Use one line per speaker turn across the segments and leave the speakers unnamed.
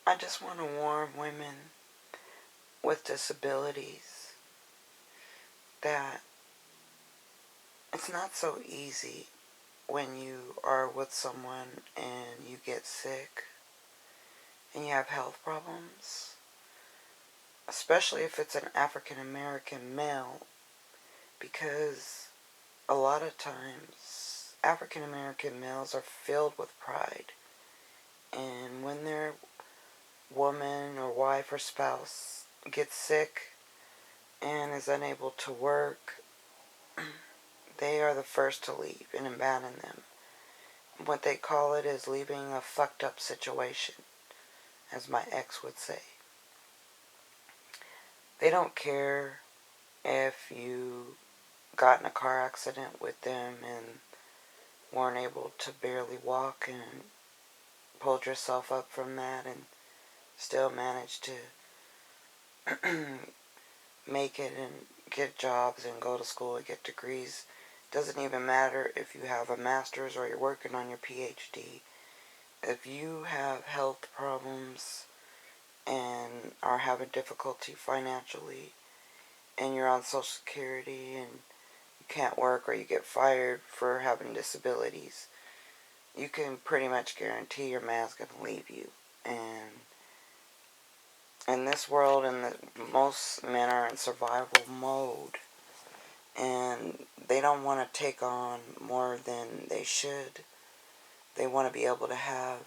I just want to warn women with disabilities that it's not so easy when you are with someone and you get sick and you have health problems, especially if it's an African American male, because a lot of times African American males are filled with pride, and when their woman or wife or spouse gets sick and is unable to work, they are the first to leave and abandon them. What they call it is leaving a fucked up situation, as my ex would say. They don't care if you got in a car accident with them and weren't able to barely walk and pulled yourself up from that and still managed to make it and get jobs and go to school and get degrees. Doesn't even matter if you have a master's or you're working on your PhD. If you have health problems and are having difficulty financially and you're on Social Security and you can't work or you get fired for having disabilities, you can pretty much guarantee your man's going to leave you. And in this world, most men are in survival mode, and they don't want to take on more than they should. They want to be able to have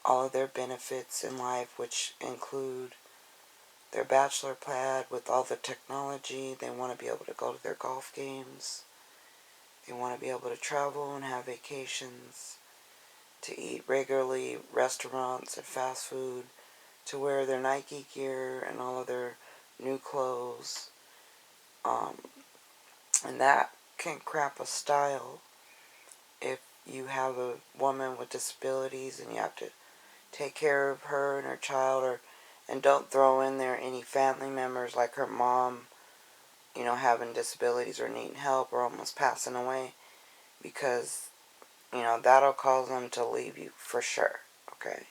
all of their benefits in life, which include their bachelor pad with all the technology. They want to be able to go to their golf games. They want to be able to travel and have vacations, to eat regularly restaurants and fast food, to wear their Nike gear and all of their new clothes. And that can crap a style if you have a woman with disabilities and you have to take care of her and her child, and don't throw in there any family members like her mom, having disabilities or needing help or almost passing away, because, that'll cause them to leave you for sure, okay?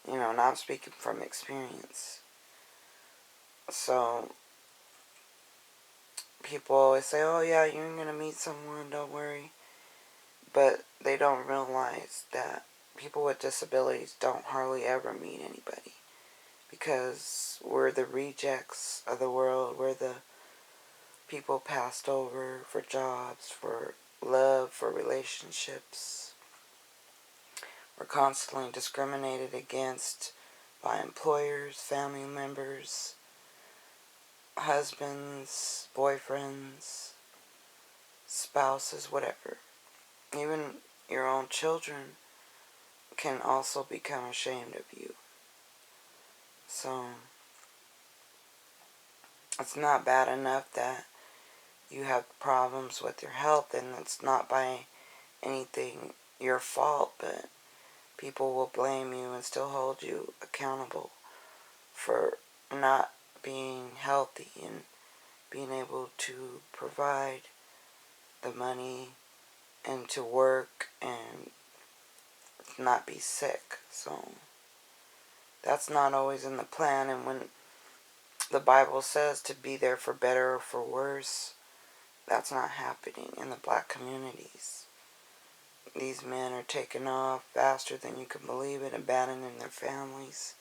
And I'm speaking from experience. So, people always say, oh yeah, you're going to meet someone, don't worry. But they don't realize that people with disabilities don't hardly ever meet anybody, because we're the rejects of the world. We're the people passed over for jobs, for love, for relationships. We're constantly discriminated against by employers, family members, husbands, boyfriends, spouses, whatever. Even your own children can also become ashamed of you. So, it's not bad enough that you have problems with your health, and it's not by anything your fault, but people will blame you and still hold you accountable for not being healthy and being able to provide the money and to work and not be sick. So that's not always in the plan. And when the Bible says to be there for better or for worse, that's not happening in the black communities. These men are taking off faster than you can believe it, abandoning their families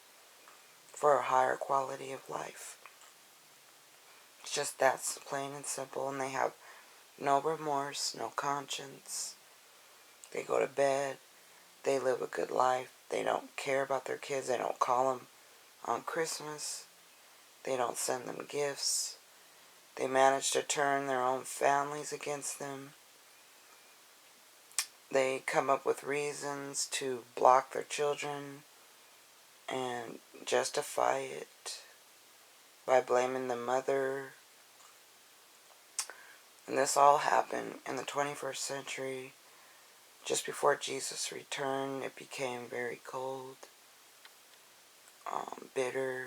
for a higher quality of life. It's just that plain and simple, and they have no remorse, no conscience. They go to bed, they live a good life, they don't care about their kids, they don't call them on Christmas, they don't send them gifts, they manage to turn their own families against them. They come up with reasons to block their children and justify it by blaming the mother. And this all happened in the 21st century. Just before Jesus returned, it became very cold, bitter.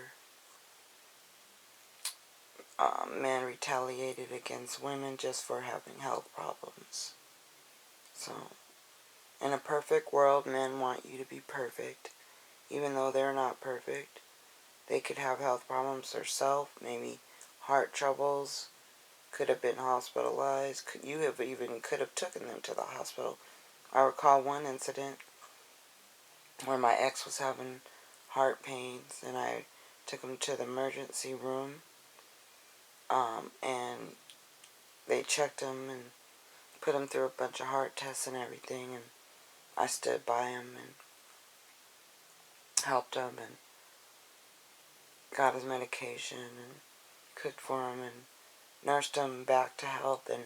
Men retaliated against women just for having health problems. So, in a perfect world, men want you to be perfect. even though they're not perfect. They could have health problems themselves, maybe heart troubles, could have been hospitalized. You have even could have taken them to the hospital. I recall one incident where my ex was having heart pains, and I took him to the emergency room, and they checked him and put him through a bunch of heart tests and everything, and I stood by him and helped him and got his medication and cooked for him and nursed him back to health. And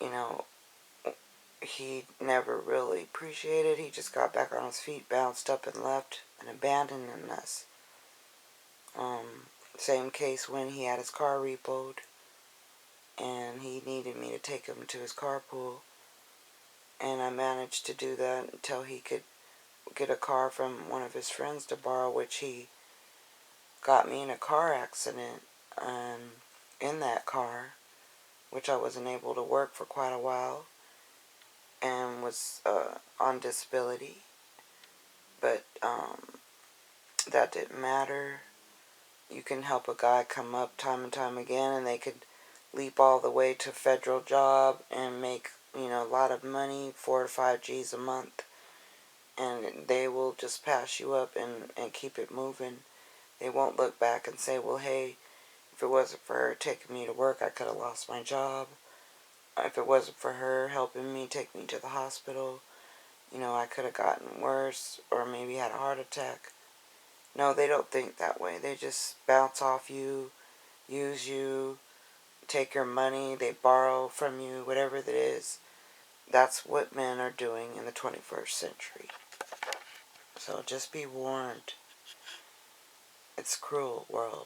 you know, he never really appreciated. He just got back on his feet, bounced up and left and abandoned us. Same case when he had his car repoed and he needed me to take him to his carpool, and I managed to do that until he could get a car from one of his friends to borrow, which he got me in a car accident in that car, which I wasn't able to work for quite a while and was on disability. But that didn't matter. You can help a guy come up time and time again, and they could leap all the way to a federal job and make, a lot of money, 4 to 5 G's a month, and they will just pass you up and keep it moving. They won't look back and say, well, hey, if it wasn't for her taking me to work, I could have lost my job. If it wasn't for her helping me take me to the hospital, I could have gotten worse or maybe had a heart attack. No, they don't think that way. They just bounce off you, use you, take your money, they borrow from you, whatever it is. That's what men are doing in the 21st century. So just be warned. It's a cruel world.